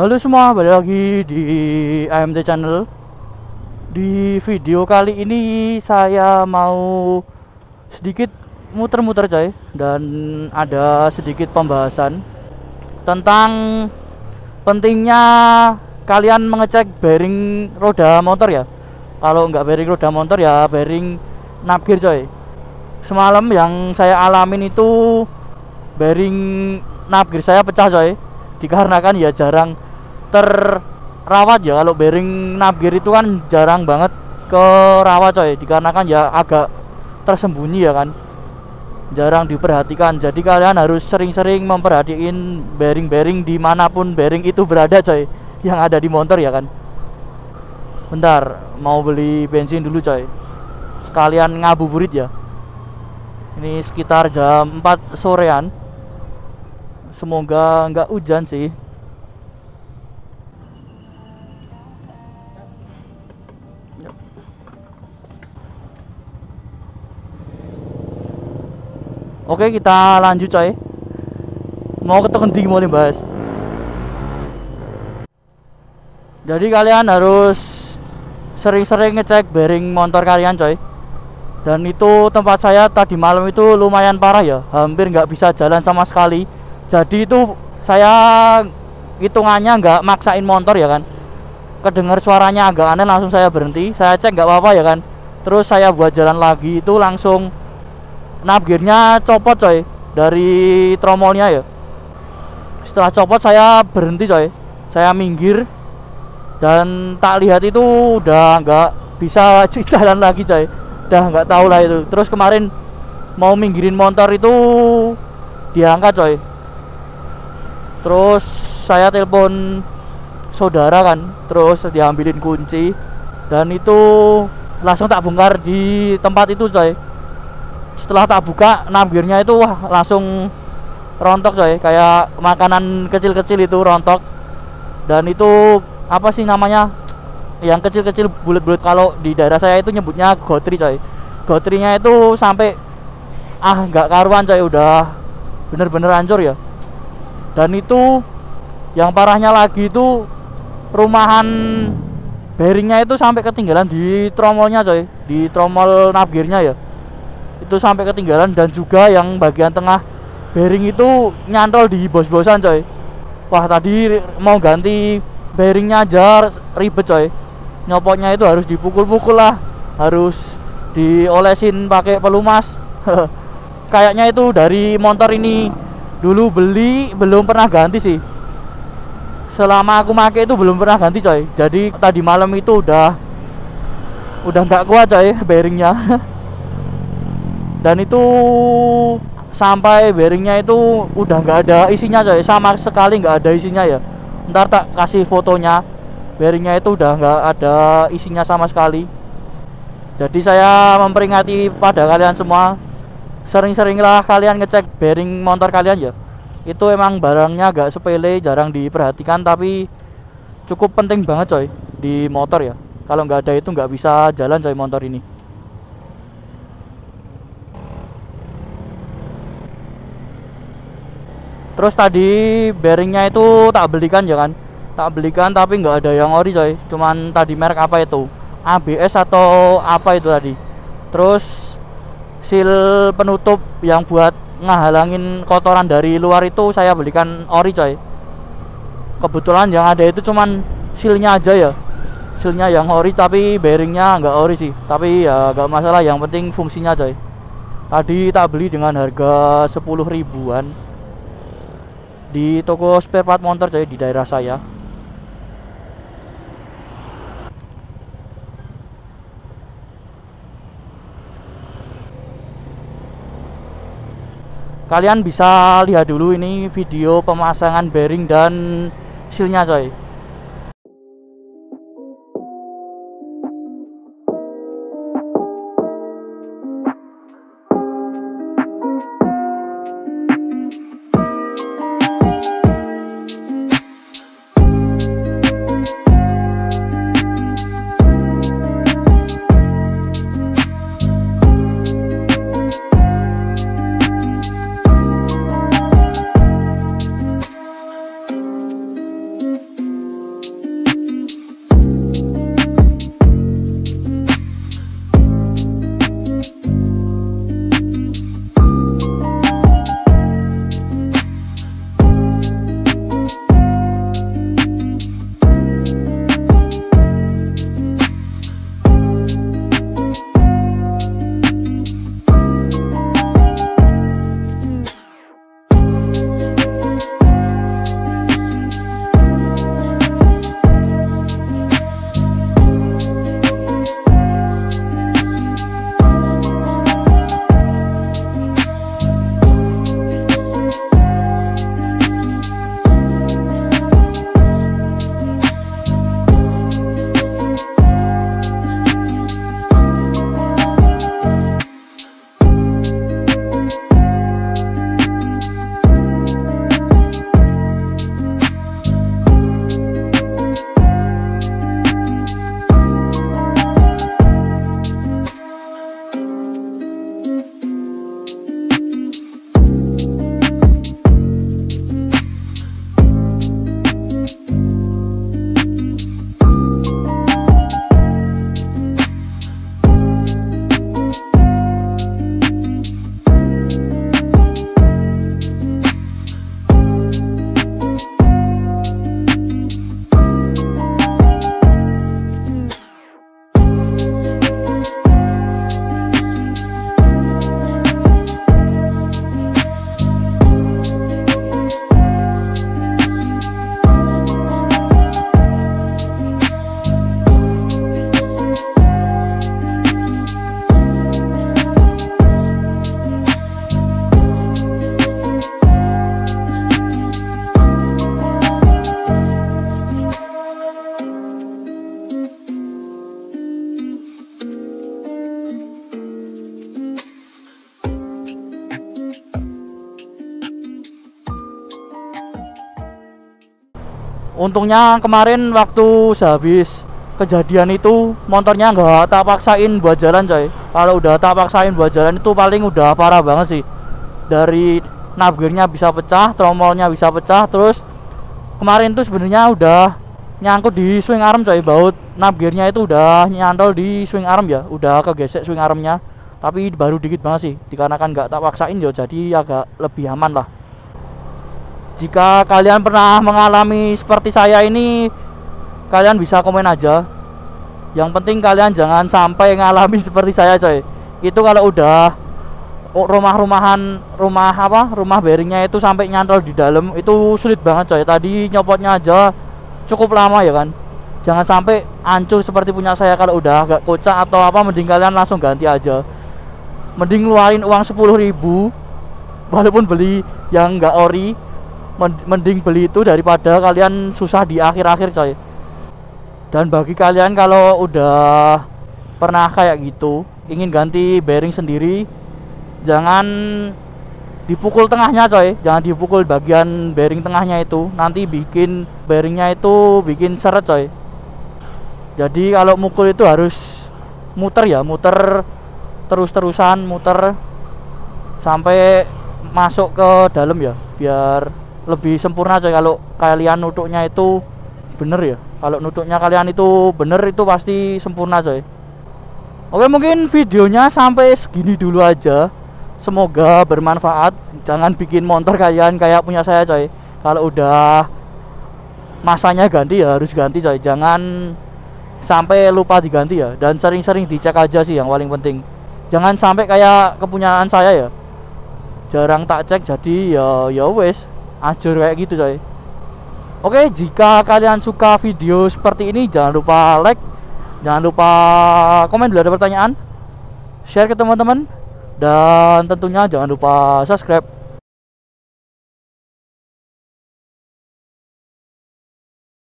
Halo semua, balik lagi di AMT Channel. Di video kali ini saya mau sedikit muter-muter coy, dan ada sedikit pembahasan tentang pentingnya kalian mengecek bearing roda motor ya. Kalau nggak bearing roda motor ya bearing napgear coy. Semalam yang saya alamin itu bearing napgear saya pecah coy, dikarenakan ya jarang terawat ya. Kalau bearing napgear itu kan jarang banget kerawat coy, dikarenakan ya agak tersembunyi ya kan, jarang diperhatikan. Jadi kalian harus sering-sering memperhatiin bearing-bearing dimanapun bearing itu berada coy, yang ada di motor ya kan. Bentar, mau beli bensin dulu coy, sekalian ngabuburit ya. Ini sekitar jam 4 sorean, semoga nggak hujan sih. Oke, kita lanjut coy. Mau ketekendi mau bahas. Jadi kalian harus sering-sering ngecek bearing motor kalian coy. Dan itu tempat saya tadi malam itu lumayan parah ya, hampir nggak bisa jalan sama sekali. Jadi itu saya hitungannya nggak maksain motor ya kan, kedengar suaranya agak aneh, langsung saya berhenti, saya cek nggak apa-apa ya kan. Terus saya buat jalan lagi, itu langsung napgearnya copot coy dari tromolnya ya. Setelah copot saya berhenti coy, saya minggir, dan tak lihat itu udah nggak bisa jalan lagi coy, udah nggak tahu lah itu. Terus kemarin mau minggirin motor itu diangkat coy, terus saya telepon saudara kan, terus diambilin kunci, dan itu langsung tak bongkar di tempat itu coy. Setelah tak buka napgearnya itu wah langsung rontok coy, kayak makanan kecil-kecil itu rontok. Dan itu apa sih namanya, yang kecil-kecil bulat-bulat, kalau di daerah saya itu nyebutnya gotri coy. Gotrinya itu sampai nggak karuan coy, udah bener-bener hancur ya. Dan itu yang parahnya lagi itu rumahan bearingnya itu sampai ketinggalan di tromolnya coy, di tromol napgearnya ya, itu sampai ketinggalan. Dan juga yang bagian tengah bearing itu nyantol di bos-bosan coy. Wah, tadi mau ganti bearingnya aja ribet coy, nyopotnya itu harus dipukul-pukul lah, harus diolesin pakai pelumas. Kayaknya itu dari motor ini dulu beli belum pernah ganti sih, selama aku pakai itu belum pernah ganti coy. Jadi tadi malam itu udah nggak kuat coy bearingnya. Dan itu sampai bearingnya itu udah nggak ada isinya coy, sama sekali nggak ada isinya ya. Ntar tak kasih fotonya, bearingnya itu udah nggak ada isinya sama sekali. Jadi saya memperingati pada kalian semua, sering-seringlah kalian ngecek bearing motor kalian ya. Itu emang barangnya agak sepele, jarang diperhatikan, tapi cukup penting banget coy di motor ya. Kalau nggak ada itu nggak bisa jalan coy motor ini. Terus tadi bearingnya itu tak belikan ya kan, tak belikan tapi nggak ada yang ori coy. Cuman tadi merek apa itu, ABS atau apa itu tadi. Terus seal penutup yang buat ngehalangin kotoran dari luar itu saya belikan ori coy. Kebetulan yang ada itu cuman sealnya aja ya, sealnya yang ori, tapi bearingnya nggak ori sih. Tapi ya nggak masalah, yang penting fungsinya coy. Tadi tak beli dengan harga 10 ribuan di toko spare part motor coy di daerah saya. Kalian bisa lihat dulu ini video pemasangan bearing dan sealnya coy. Untungnya kemarin waktu sehabis kejadian itu motornya nggak tak paksain buat jalan coy. Kalau udah tak paksain buat jalan itu paling udah parah banget sih. Dari navgearnya bisa pecah, tromolnya bisa pecah. Terus kemarin tuh sebenarnya udah nyangkut di swing arm coy. Baut navgearnya itu udah nyantol di swing arm ya, udah kegesek swing armnya. Tapi baru dikit banget sih, dikarenakan nggak tak paksain ya, jadi agak lebih aman lah. Jika kalian pernah mengalami seperti saya ini, kalian bisa komen aja. Yang penting kalian jangan sampai ngalamin seperti saya coy. Itu kalau udah rumah bearingnya itu sampai nyantol di dalam, itu sulit banget coy. Tadi nyopotnya aja cukup lama ya kan. Jangan sampai hancur seperti punya saya. Kalau udah agak kocak atau apa, mending kalian langsung ganti aja. Mending ngeluarin uang 10.000 walaupun beli yang enggak ori. Mending beli itu daripada kalian susah di akhir-akhir coy. Dan bagi kalian kalau udah pernah kayak gitu, ingin ganti bearing sendiri, jangan dipukul tengahnya coy. Jangan dipukul bagian bearing tengahnya itu, nanti bikin bearingnya itu bikin seret coy. Jadi kalau mukul itu harus muter ya, muter terus-terusan, muter sampai masuk ke dalam ya, biar lebih sempurna coy. Kalau kalian nutuknya itu bener ya, kalau nutuknya kalian itu bener, itu pasti sempurna coy. Oke, mungkin videonya sampai segini dulu aja. Semoga bermanfaat. Jangan bikin motor kalian kayak punya saya coy. Kalau udah masanya ganti ya harus ganti coy. Jangan sampai lupa diganti ya. Dan sering-sering dicek aja sih yang paling penting. Jangan sampai kayak kepunyaan saya ya, jarang tak cek, jadi ya wes ajur kayak gitu coy. Oke, jika kalian suka video seperti ini, jangan lupa like, jangan lupa komen bila ada pertanyaan, share ke teman-teman, dan tentunya jangan lupa subscribe.